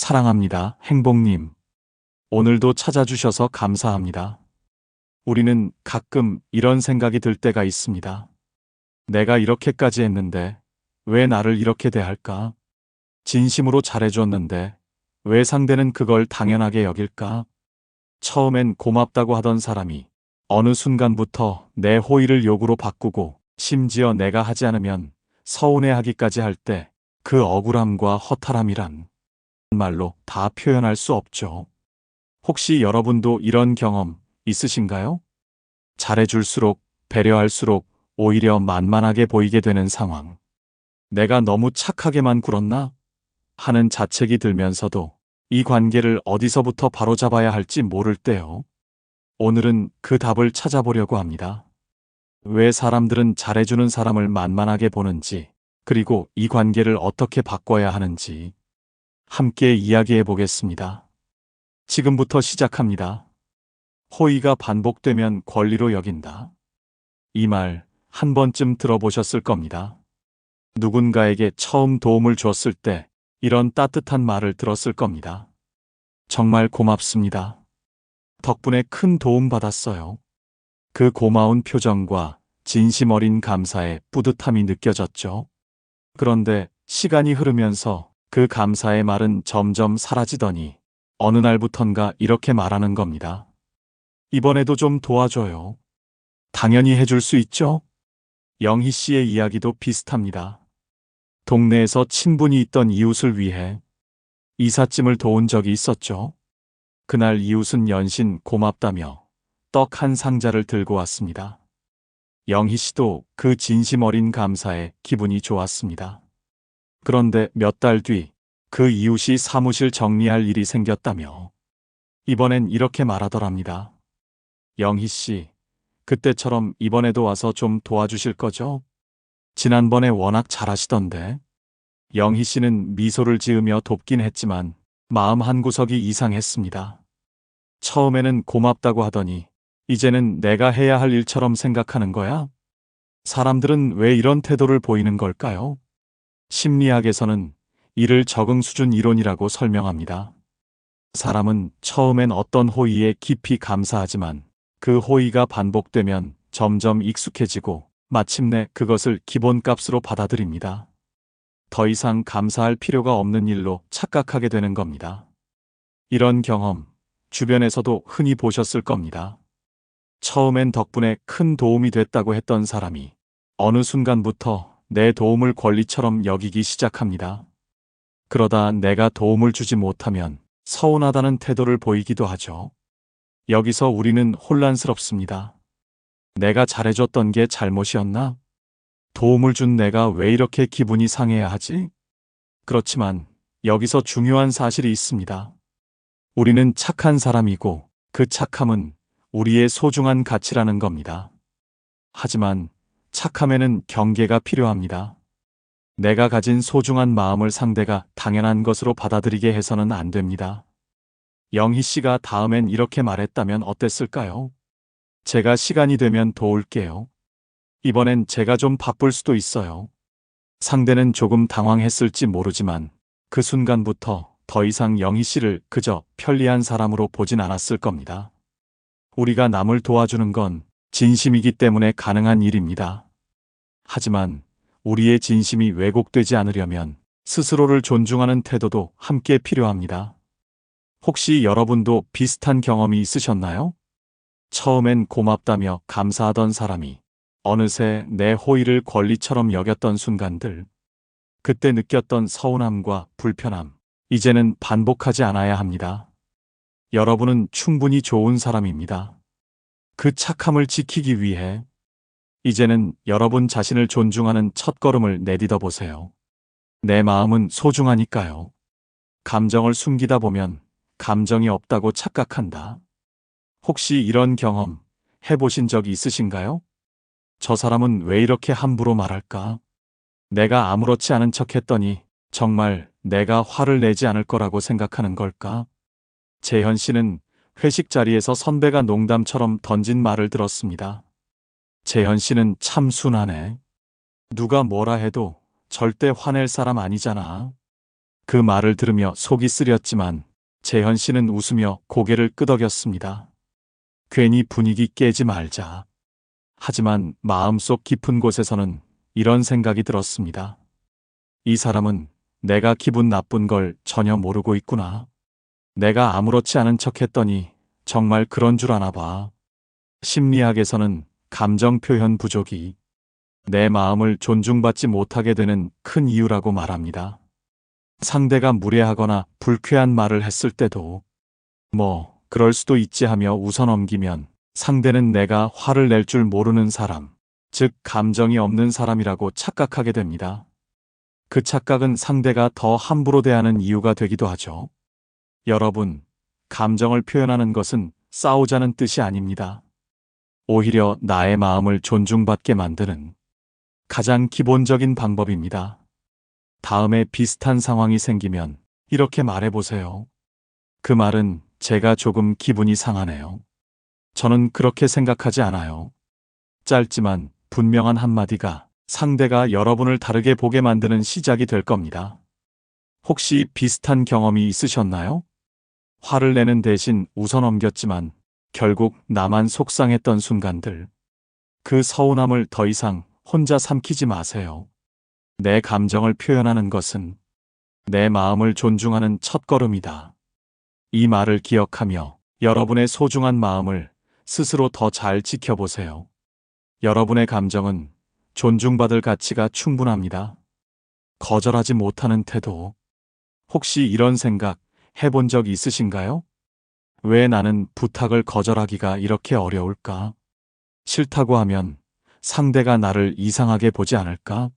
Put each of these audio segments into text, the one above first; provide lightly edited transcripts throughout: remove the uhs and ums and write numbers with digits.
사랑합니다, 행복님. 오늘도 찾아주셔서 감사합니다. 우리는 가끔 이런 생각이 들 때가 있습니다. 내가 이렇게까지 했는데 왜 나를 이렇게 대할까? 진심으로 잘해줬는데 왜 상대는 그걸 당연하게 여길까? 처음엔 고맙다고 하던 사람이 어느 순간부터 내 호의를 욕으로 바꾸고 심지어 내가 하지 않으면 서운해하기까지 할 때 그 억울함과 허탈함이란 말로 다 표현할 수 없죠. 혹시 여러분도 이런 경험 있으신가요? 잘해줄수록, 배려할수록 오히려 만만하게 보이게 되는 상황. 내가 너무 착하게만 굴었나? 하는 자책이 들면서도 이 관계를 어디서부터 바로잡아야 할지 모를 때요. 오늘은 그 답을 찾아보려고 합니다. 왜 사람들은 잘해주는 사람을 만만하게 보는지, 그리고 이 관계를 어떻게 바꿔야 하는지 함께 이야기해 보겠습니다. 지금부터 시작합니다. 호의가 반복되면 권리로 여긴다. 이 말 한 번쯤 들어보셨을 겁니다. 누군가에게 처음 도움을 줬을 때 이런 따뜻한 말을 들었을 겁니다. 정말 고맙습니다. 덕분에 큰 도움 받았어요. 그 고마운 표정과 진심 어린 감사에 뿌듯함이 느껴졌죠. 그런데 시간이 흐르면서 그 감사의 말은 점점 사라지더니 어느 날부턴가 이렇게 말하는 겁니다. 이번에도 좀 도와줘요. 당연히 해줄 수 있죠? 영희 씨의 이야기도 비슷합니다. 동네에서 친분이 있던 이웃을 위해 이삿짐을 도운 적이 있었죠. 그날 이웃은 연신 고맙다며 떡 한 상자를 들고 왔습니다. 영희 씨도 그 진심 어린 감사에 기분이 좋았습니다. 그런데 몇 달 뒤 그 이웃이 사무실 정리할 일이 생겼다며 이번엔 이렇게 말하더랍니다. 영희 씨, 그때처럼 이번에도 와서 좀 도와주실 거죠? 지난번에 워낙 잘하시던데. 영희 씨는 미소를 지으며 돕긴 했지만 마음 한구석이 이상했습니다. 처음에는 고맙다고 하더니 이제는 내가 해야 할 일처럼 생각하는 거야? 사람들은 왜 이런 태도를 보이는 걸까요? 심리학에서는 이를 적응 수준 이론이라고 설명합니다. 사람은 처음엔 어떤 호의에 깊이 감사하지만 그 호의가 반복되면 점점 익숙해지고 마침내 그것을 기본값으로 받아들입니다. 더 이상 감사할 필요가 없는 일로 착각하게 되는 겁니다. 이런 경험 주변에서도 흔히 보셨을 겁니다. 처음엔 덕분에 큰 도움이 됐다고 했던 사람이 어느 순간부터 내 도움을 권리처럼 여기기 시작합니다. 그러다 내가 도움을 주지 못하면 서운하다는 태도를 보이기도 하죠. 여기서 우리는 혼란스럽습니다. 내가 잘해줬던 게 잘못이었나? 도움을 준 내가 왜 이렇게 기분이 상해야 하지? 그렇지만 여기서 중요한 사실이 있습니다. 우리는 착한 사람이고 그 착함은 우리의 소중한 가치라는 겁니다. 하지만 착함에는 경계가 필요합니다. 내가 가진 소중한 마음을 상대가 당연한 것으로 받아들이게 해서는 안 됩니다. 영희 씨가 다음엔 이렇게 말했다면 어땠을까요? 제가 시간이 되면 도울게요. 이번엔 제가 좀 바쁠 수도 있어요. 상대는 조금 당황했을지 모르지만 그 순간부터 더 이상 영희 씨를 그저 편리한 사람으로 보진 않았을 겁니다. 우리가 남을 도와주는 건 진심이기 때문에 가능한 일입니다. 하지만 우리의 진심이 왜곡되지 않으려면 스스로를 존중하는 태도도 함께 필요합니다. 혹시 여러분도 비슷한 경험이 있으셨나요? 처음엔 고맙다며 감사하던 사람이 어느새 내 호의를 권리처럼 여겼던 순간들. 그때 느꼈던 서운함과 불편함, 이제는 반복하지 않아야 합니다. 여러분은 충분히 좋은 사람입니다. 그 착함을 지키기 위해 이제는 여러분 자신을 존중하는 첫걸음을 내딛어 보세요. 내 마음은 소중하니까요. 감정을 숨기다 보면 감정이 없다고 착각한다. 혹시 이런 경험 해보신 적이 있으신가요? 저 사람은 왜 이렇게 함부로 말할까? 내가 아무렇지 않은 척 했더니 정말 내가 화를 내지 않을 거라고 생각하는 걸까? 재현 씨는 회식 자리에서 선배가 농담처럼 던진 말을 들었습니다. 재현 씨는 참 순하네. 누가 뭐라 해도 절대 화낼 사람 아니잖아. 그 말을 들으며 속이 쓰렸지만 재현 씨는 웃으며 고개를 끄덕였습니다. 괜히 분위기 깨지 말자. 하지만 마음속 깊은 곳에서는 이런 생각이 들었습니다. 이 사람은 내가 기분 나쁜 걸 전혀 모르고 있구나. 내가 아무렇지 않은 척 했더니 정말 그런 줄 아나 봐. 심리학에서는 감정 표현 부족이 내 마음을 존중받지 못하게 되는 큰 이유라고 말합니다. 상대가 무례하거나 불쾌한 말을 했을 때도 그럴 수도 있지 하며 웃어넘기면 상대는 내가 화를 낼 줄 모르는 사람, 즉 감정이 없는 사람이라고 착각하게 됩니다. 그 착각은 상대가 더 함부로 대하는 이유가 되기도 하죠. 여러분, 감정을 표현하는 것은 싸우자는 뜻이 아닙니다. 오히려 나의 마음을 존중받게 만드는 가장 기본적인 방법입니다. 다음에 비슷한 상황이 생기면 이렇게 말해보세요. 그 말은 제가 조금 기분이 상하네요. 저는 그렇게 생각하지 않아요. 짧지만 분명한 한마디가 상대가 여러분을 다르게 보게 만드는 시작이 될 겁니다. 혹시 비슷한 경험이 있으셨나요? 화를 내는 대신 웃어넘겼지만 결국 나만 속상했던 순간들. 그 서운함을 더 이상 혼자 삼키지 마세요. 내 감정을 표현하는 것은 내 마음을 존중하는 첫걸음이다. 이 말을 기억하며 여러분의 소중한 마음을 스스로 더 잘 지켜보세요. 여러분의 감정은 존중받을 가치가 충분합니다. 거절하지 못하는 태도. 혹시 이런 생각 해본 적 있으신가요? 왜 나는 부탁을 거절하기가 이렇게 어려울까? 싫다고 하면 상대가 나를 이상하게 보지 않을까?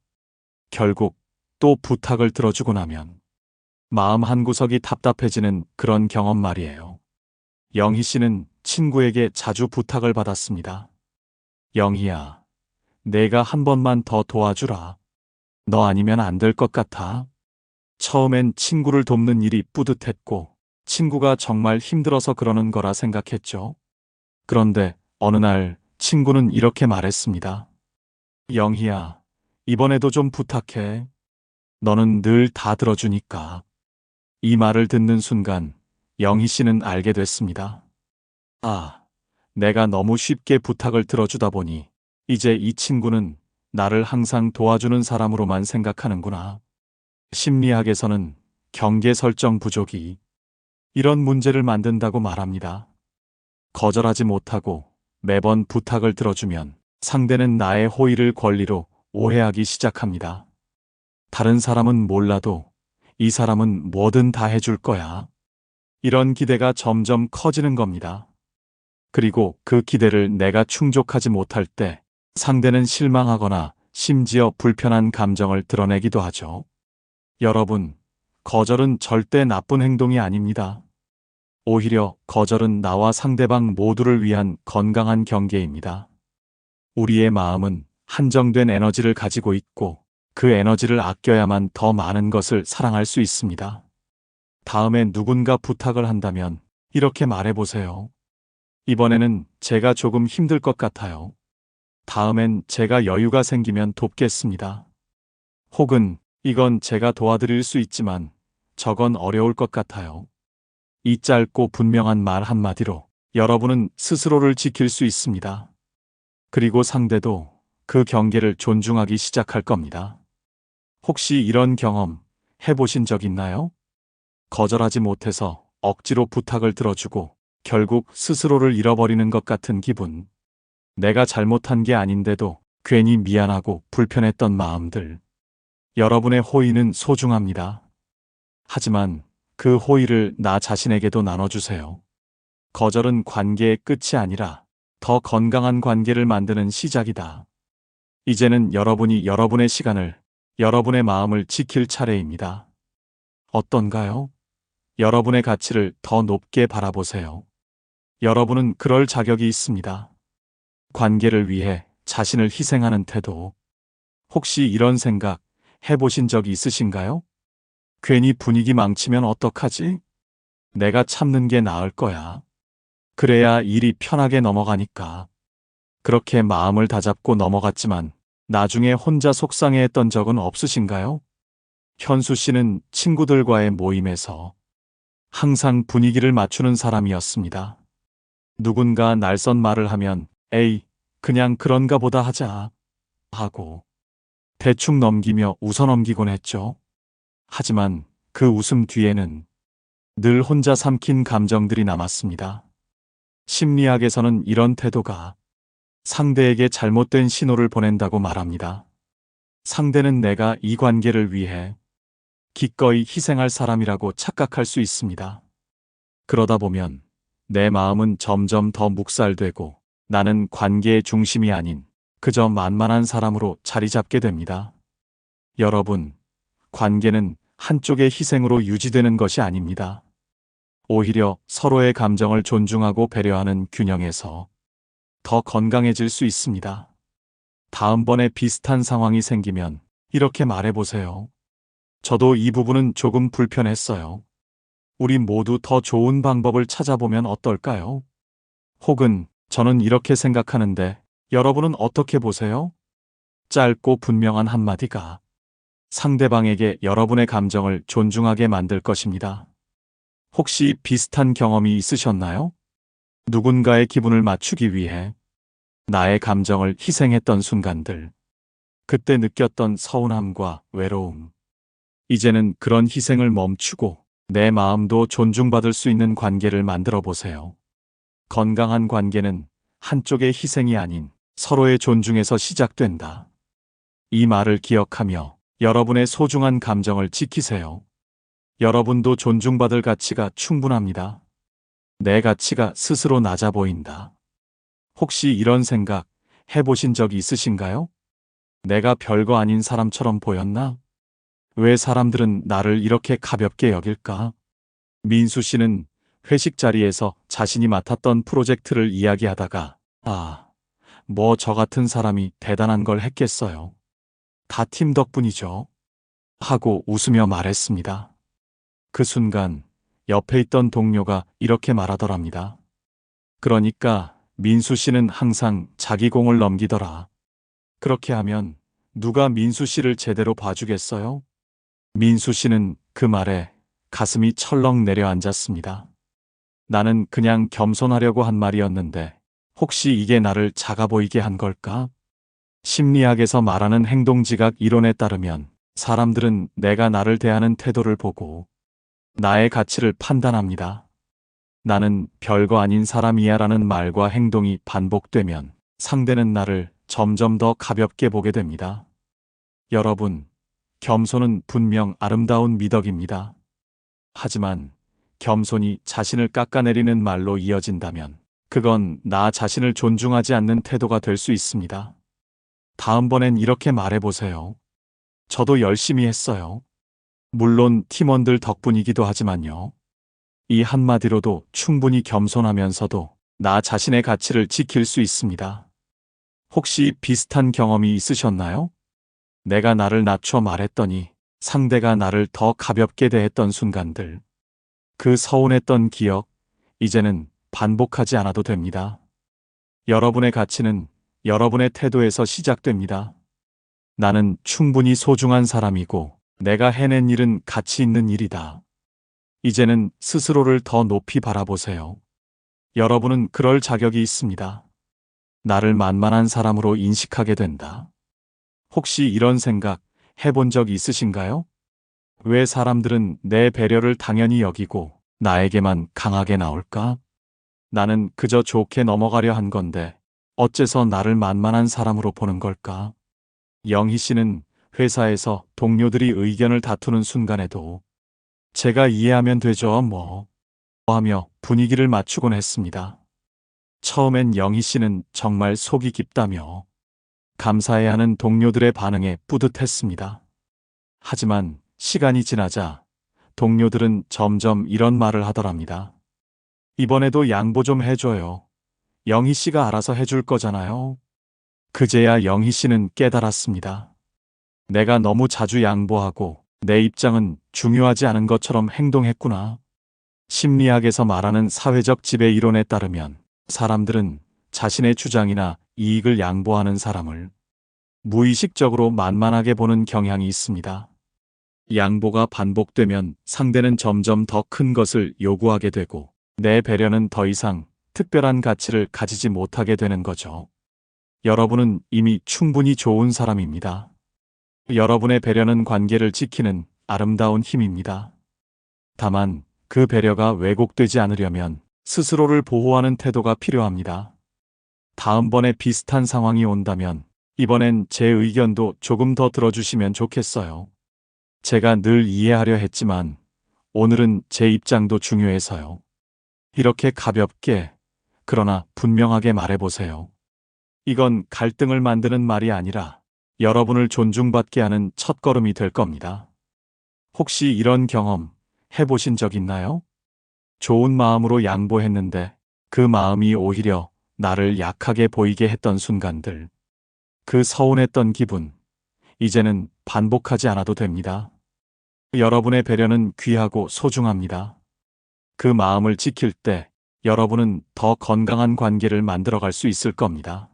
결국 또 부탁을 들어주고 나면 마음 한구석이 답답해지는 그런 경험 말이에요. 영희 씨는 친구에게 자주 부탁을 받았습니다. 영희야, 내가 한 번만 더 도와주라. 너 아니면 안 될 것 같아. 처음엔 친구를 돕는 일이 뿌듯했고 친구가 정말 힘들어서 그러는 거라 생각했죠. 그런데 어느 날 친구는 이렇게 말했습니다. 영희야, 이번에도 좀 부탁해. 너는 늘 다 들어주니까. 이 말을 듣는 순간 영희 씨는 알게 됐습니다. 아, 내가 너무 쉽게 부탁을 들어주다 보니 이제 이 친구는 나를 항상 도와주는 사람으로만 생각하는구나. 심리학에서는 경계 설정 부족이 이런 문제를 만든다고 말합니다. 거절하지 못하고 매번 부탁을 들어주면 상대는 나의 호의를 권리로 오해하기 시작합니다. 다른 사람은 몰라도 이 사람은 뭐든 다 해줄 거야. 이런 기대가 점점 커지는 겁니다. 그리고 그 기대를 내가 충족하지 못할 때 상대는 실망하거나 심지어 불편한 감정을 드러내기도 하죠. 여러분, 거절은 절대 나쁜 행동이 아닙니다. 오히려 거절은 나와 상대방 모두를 위한 건강한 경계입니다. 우리의 마음은 한정된 에너지를 가지고 있고 그 에너지를 아껴야만 더 많은 것을 사랑할 수 있습니다. 다음에 누군가 부탁을 한다면 이렇게 말해보세요. 이번에는 제가 조금 힘들 것 같아요. 다음엔 제가 여유가 생기면 돕겠습니다. 혹은 이건 제가 도와드릴 수 있지만 저건 어려울 것 같아요. 이 짧고 분명한 말 한마디로 여러분은 스스로를 지킬 수 있습니다. 그리고 상대도 그 경계를 존중하기 시작할 겁니다. 혹시 이런 경험 해보신 적 있나요? 거절하지 못해서 억지로 부탁을 들어주고 결국 스스로를 잃어버리는 것 같은 기분. 내가 잘못한 게 아닌데도 괜히 미안하고 불편했던 마음들. 여러분의 호의는 소중합니다. 하지만 그 호의를 나 자신에게도 나눠주세요. 거절은 관계의 끝이 아니라 더 건강한 관계를 만드는 시작이다. 이제는 여러분이 여러분의 시간을, 여러분의 마음을 지킬 차례입니다. 어떤가요? 여러분의 가치를 더 높게 바라보세요. 여러분은 그럴 자격이 있습니다. 관계를 위해 자신을 희생하는 태도. 혹시 이런 생각 해보신 적이 있으신가요? 괜히 분위기 망치면 어떡하지? 내가 참는 게 나을 거야. 그래야 일이 편하게 넘어가니까. 그렇게 마음을 다잡고 넘어갔지만 나중에 혼자 속상해했던 적은 없으신가요? 현수 씨는 친구들과의 모임에서 항상 분위기를 맞추는 사람이었습니다. 누군가 날선 말을 하면 에이, 그냥 그런가 보다 하자 하고 대충 넘기며 웃어넘기곤 했죠. 하지만 그 웃음 뒤에는 늘 혼자 삼킨 감정들이 남았습니다. 심리학에서는 이런 태도가 상대에게 잘못된 신호를 보낸다고 말합니다. 상대는 내가 이 관계를 위해 기꺼이 희생할 사람이라고 착각할 수 있습니다. 그러다 보면 내 마음은 점점 더 묵살되고 나는 관계의 중심이 아닌 그저 만만한 사람으로 자리 잡게 됩니다. 여러분, 관계는 한쪽의 희생으로 유지되는 것이 아닙니다. 오히려 서로의 감정을 존중하고 배려하는 균형에서 더 건강해질 수 있습니다. 다음번에 비슷한 상황이 생기면 이렇게 말해보세요. 저도 이 부분은 조금 불편했어요. 우리 모두 더 좋은 방법을 찾아보면 어떨까요? 혹은 저는 이렇게 생각하는데 여러분은 어떻게 보세요? 짧고 분명한 한마디가 상대방에게 여러분의 감정을 존중하게 만들 것입니다. 혹시 비슷한 경험이 있으셨나요? 누군가의 기분을 맞추기 위해 나의 감정을 희생했던 순간들. 그때 느꼈던 서운함과 외로움. 이제는 그런 희생을 멈추고 내 마음도 존중받을 수 있는 관계를 만들어 보세요. 건강한 관계는 한쪽의 희생이 아닌 서로의 존중에서 시작된다. 이 말을 기억하며 여러분의 소중한 감정을 지키세요. 여러분도 존중받을 가치가 충분합니다. 내 가치가 스스로 낮아 보인다. 혹시 이런 생각 해보신 적이 있으신가요? 내가 별거 아닌 사람처럼 보였나? 왜 사람들은 나를 이렇게 가볍게 여길까? 민수 씨는 회식 자리에서 자신이 맡았던 프로젝트를 이야기하다가 뭐 저 같은 사람이 대단한 걸 했겠어요. 다 팀 덕분이죠. 하고 웃으며 말했습니다. 그 순간 옆에 있던 동료가 이렇게 말하더랍니다. 그러니까 민수 씨는 항상 자기 공을 넘기더라. 그렇게 하면 누가 민수 씨를 제대로 봐주겠어요? 민수 씨는 그 말에 가슴이 철렁 내려앉았습니다. 나는 그냥 겸손하려고 한 말이었는데 혹시 이게 나를 작아 보이게 한 걸까? 심리학에서 말하는 행동지각 이론에 따르면 사람들은 내가 나를 대하는 태도를 보고 나의 가치를 판단합니다. 나는 별거 아닌 사람이야 라는 말과 행동이 반복되면 상대는 나를 점점 더 가볍게 보게 됩니다. 여러분, 겸손은 분명 아름다운 미덕입니다. 하지만 겸손이 자신을 깎아내리는 말로 이어진다면 그건 나 자신을 존중하지 않는 태도가 될 수 있습니다. 다음번엔 이렇게 말해보세요. 저도 열심히 했어요. 물론 팀원들 덕분이기도 하지만요. 이 한마디로도 충분히 겸손하면서도 나 자신의 가치를 지킬 수 있습니다. 혹시 비슷한 경험이 있으셨나요? 내가 나를 낮춰 말했더니 상대가 나를 더 가볍게 대했던 순간들. 그 서운했던 기억, 이제는 반복하지 않아도 됩니다. 여러분의 가치는 여러분의 태도에서 시작됩니다. 나는 충분히 소중한 사람이고 내가 해낸 일은 가치 있는 일이다. 이제는 스스로를 더 높이 바라보세요. 여러분은 그럴 자격이 있습니다. 나를 만만한 사람으로 인식하게 된다. 혹시 이런 생각 해본 적 있으신가요? 왜 사람들은 내 배려를 당연히 여기고 나에게만 강하게 나올까? 나는 그저 좋게 넘어가려 한 건데 어째서 나를 만만한 사람으로 보는 걸까? 영희 씨는 회사에서 동료들이 의견을 다투는 순간에도 제가 이해하면 되죠, 뭐 하며 분위기를 맞추곤 했습니다. 처음엔 영희 씨는 정말 속이 깊다며 감사해야 하는 동료들의 반응에 뿌듯했습니다. 하지만 시간이 지나자 동료들은 점점 이런 말을 하더랍니다. 이번에도 양보 좀 해줘요. 영희 씨가 알아서 해줄 거잖아요. 그제야 영희 씨는 깨달았습니다. 내가 너무 자주 양보하고 내 입장은 중요하지 않은 것처럼 행동했구나. 심리학에서 말하는 사회적 지배 이론에 따르면 사람들은 자신의 주장이나 이익을 양보하는 사람을 무의식적으로 만만하게 보는 경향이 있습니다. 양보가 반복되면 상대는 점점 더 큰 것을 요구하게 되고 내 배려는 더 이상 특별한 가치를 가지지 못하게 되는 거죠. 여러분은 이미 충분히 좋은 사람입니다. 여러분의 배려는 관계를 지키는 아름다운 힘입니다. 다만 그 배려가 왜곡되지 않으려면 스스로를 보호하는 태도가 필요합니다. 다음번에 비슷한 상황이 온다면 이번엔 제 의견도 조금 더 들어주시면 좋겠어요. 제가 늘 이해하려 했지만 오늘은 제 입장도 중요해서요. 이렇게 가볍게 그러나 분명하게 말해보세요. 이건 갈등을 만드는 말이 아니라 여러분을 존중받게 하는 첫걸음이 될 겁니다. 혹시 이런 경험 해보신 적 있나요? 좋은 마음으로 양보했는데 그 마음이 오히려 나를 약하게 보이게 했던 순간들. 그 서운했던 기분, 이제는 반복하지 않아도 됩니다. 여러분의 배려는 귀하고 소중합니다. 그 마음을 지킬 때 여러분은 더 건강한 관계를 만들어갈 수 있을 겁니다.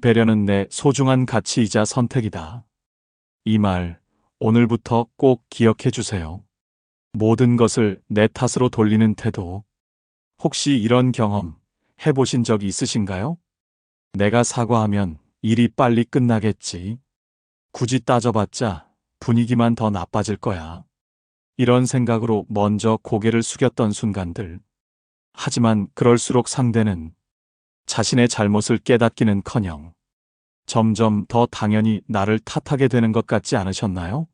배려는 내 소중한 가치이자 선택이다. 이 말, 오늘부터 꼭 기억해 주세요. 모든 것을 내 탓으로 돌리는 태도. 혹시 이런 경험 해보신 적이 있으신가요? 내가 사과하면 일이 빨리 끝나겠지. 굳이 따져봤자 분위기만 더 나빠질 거야. 이런 생각으로 먼저 고개를 숙였던 순간들. 하지만 그럴수록 상대는 자신의 잘못을 깨닫기는커녕 점점 더 당연히 나를 탓하게 되는 것 같지 않으셨나요?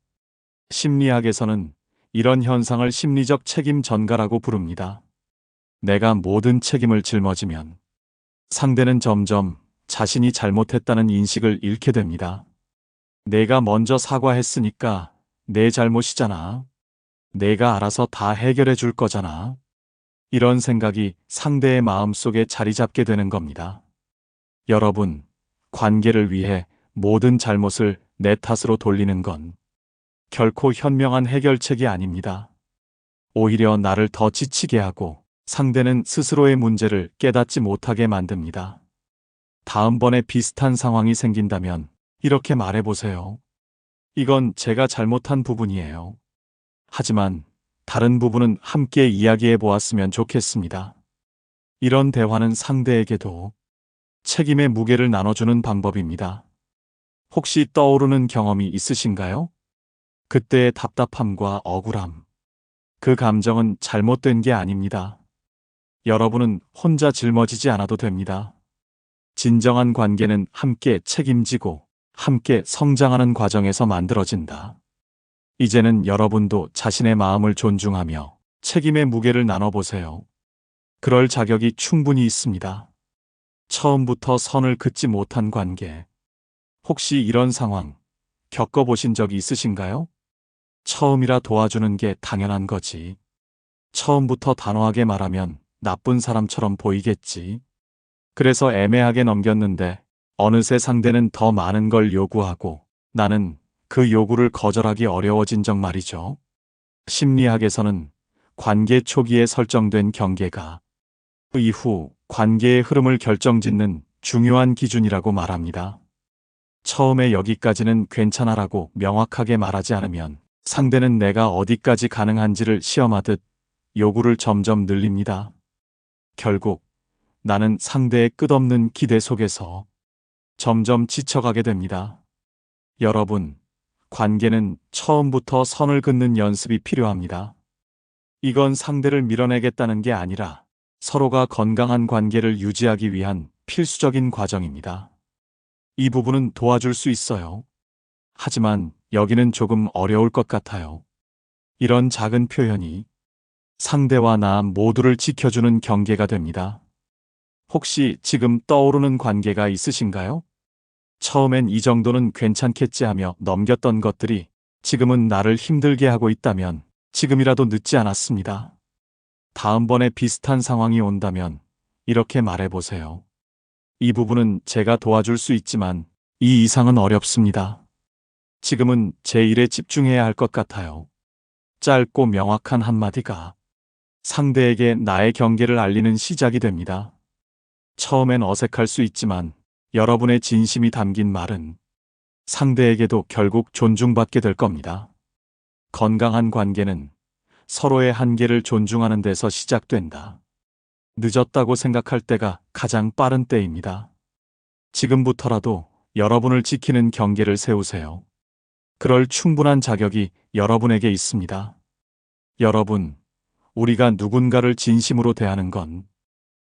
심리학에서는 이런 현상을 심리적 책임 전가라고 부릅니다. 내가 모든 책임을 짊어지면 상대는 점점 자신이 잘못했다는 인식을 잃게 됩니다. 내가 먼저 사과했으니까 내 잘못이잖아. 내가 알아서 다 해결해 줄 거잖아. 이런 생각이 상대의 마음속에 자리 잡게 되는 겁니다. 여러분, 관계를 위해 모든 잘못을 내 탓으로 돌리는 건 결코 현명한 해결책이 아닙니다. 오히려 나를 더 지치게 하고 상대는 스스로의 문제를 깨닫지 못하게 만듭니다. 다음번에 비슷한 상황이 생긴다면 이렇게 말해보세요. 이건 제가 잘못한 부분이에요. 하지만 다른 부분은 함께 이야기해 보았으면 좋겠습니다. 이런 대화는 상대에게도 책임의 무게를 나눠주는 방법입니다. 혹시 떠오르는 경험이 있으신가요? 그때의 답답함과 억울함. 그 감정은 잘못된 게 아닙니다. 여러분은 혼자 짊어지지 않아도 됩니다. 진정한 관계는 함께 책임지고 함께 성장하는 과정에서 만들어진다. 이제는 여러분도 자신의 마음을 존중하며 책임의 무게를 나눠보세요. 그럴 자격이 충분히 있습니다. 처음부터 선을 긋지 못한 관계. 혹시 이런 상황 겪어보신 적이 있으신가요? 처음이라 도와주는 게 당연한 거지. 처음부터 단호하게 말하면 나쁜 사람처럼 보이겠지. 그래서 애매하게 넘겼는데 어느새 상대는 더 많은 걸 요구하고 나는 그 요구를 거절하기 어려워진 적 말이죠. 심리학에서는 관계 초기에 설정된 경계가 이후 관계의 흐름을 결정짓는 중요한 기준이라고 말합니다. 처음에 여기까지는 괜찮아라고 명확하게 말하지 않으면 상대는 내가 어디까지 가능한지를 시험하듯 요구를 점점 늘립니다. 결국 나는 상대의 끝없는 기대 속에서 점점 지쳐가게 됩니다. 여러분, 관계는 처음부터 선을 긋는 연습이 필요합니다. 이건 상대를 밀어내겠다는 게 아니라 서로가 건강한 관계를 유지하기 위한 필수적인 과정입니다. 이 부분은 도와줄 수 있어요. 하지만 여기는 조금 어려울 것 같아요. 이런 작은 표현이 상대와 나 모두를 지켜주는 경계가 됩니다. 혹시 지금 떠오르는 관계가 있으신가요? 처음엔 이 정도는 괜찮겠지 하며 넘겼던 것들이 지금은 나를 힘들게 하고 있다면 지금이라도 늦지 않았습니다. 다음번에 비슷한 상황이 온다면 이렇게 말해보세요. 이 부분은 제가 도와줄 수 있지만 이 이상은 어렵습니다. 지금은 제 일에 집중해야 할 것 같아요. 짧고 명확한 한마디가 상대에게 나의 경계를 알리는 시작이 됩니다. 처음엔 어색할 수 있지만 여러분의 진심이 담긴 말은 상대에게도 결국 존중받게 될 겁니다. 건강한 관계는 서로의 한계를 존중하는 데서 시작된다. 늦었다고 생각할 때가 가장 빠른 때입니다. 지금부터라도 여러분을 지키는 경계를 세우세요. 그럴 충분한 자격이 여러분에게 있습니다. 여러분, 우리가 누군가를 진심으로 대하는 건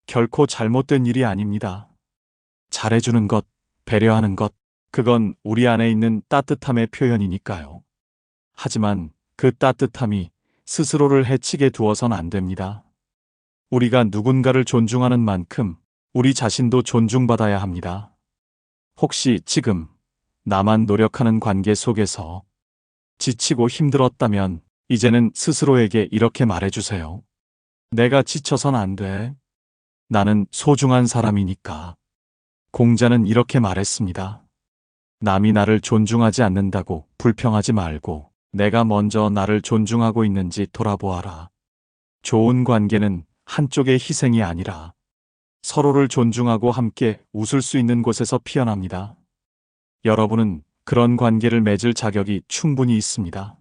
결코 잘못된 일이 아닙니다. 잘해주는 것, 배려하는 것, 그건 우리 안에 있는 따뜻함의 표현이니까요. 하지만 그 따뜻함이 스스로를 해치게 두어선 안 됩니다. 우리가 누군가를 존중하는 만큼 우리 자신도 존중받아야 합니다. 혹시 지금 나만 노력하는 관계 속에서 지치고 힘들었다면 이제는 스스로에게 이렇게 말해주세요. 내가 지쳐선 안 돼. 나는 소중한 사람이니까. 공자는 이렇게 말했습니다. 남이 나를 존중하지 않는다고 불평하지 말고 내가 먼저 나를 존중하고 있는지 돌아보아라. 좋은 관계는 한쪽의 희생이 아니라 서로를 존중하고 함께 웃을 수 있는 곳에서 피어납니다. 여러분은 그런 관계를 맺을 자격이 충분히 있습니다.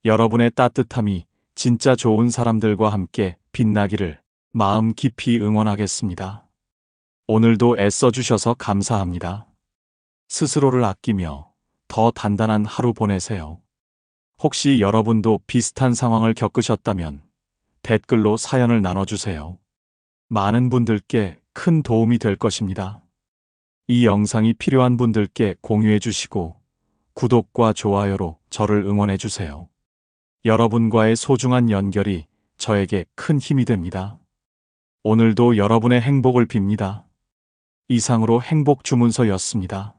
여러분의 따뜻함이 진짜 좋은 사람들과 함께 빛나기를 마음 깊이 응원하겠습니다. 오늘도 애써주셔서 감사합니다. 스스로를 아끼며 더 단단한 하루 보내세요. 혹시 여러분도 비슷한 상황을 겪으셨다면 댓글로 사연을 나눠주세요. 많은 분들께 큰 도움이 될 것입니다. 이 영상이 필요한 분들께 공유해 주시고 구독과 좋아요로 저를 응원해 주세요. 여러분과의 소중한 연결이 저에게 큰 힘이 됩니다. 오늘도 여러분의 행복을 빕니다. 이상으로 행복 주문서였습니다.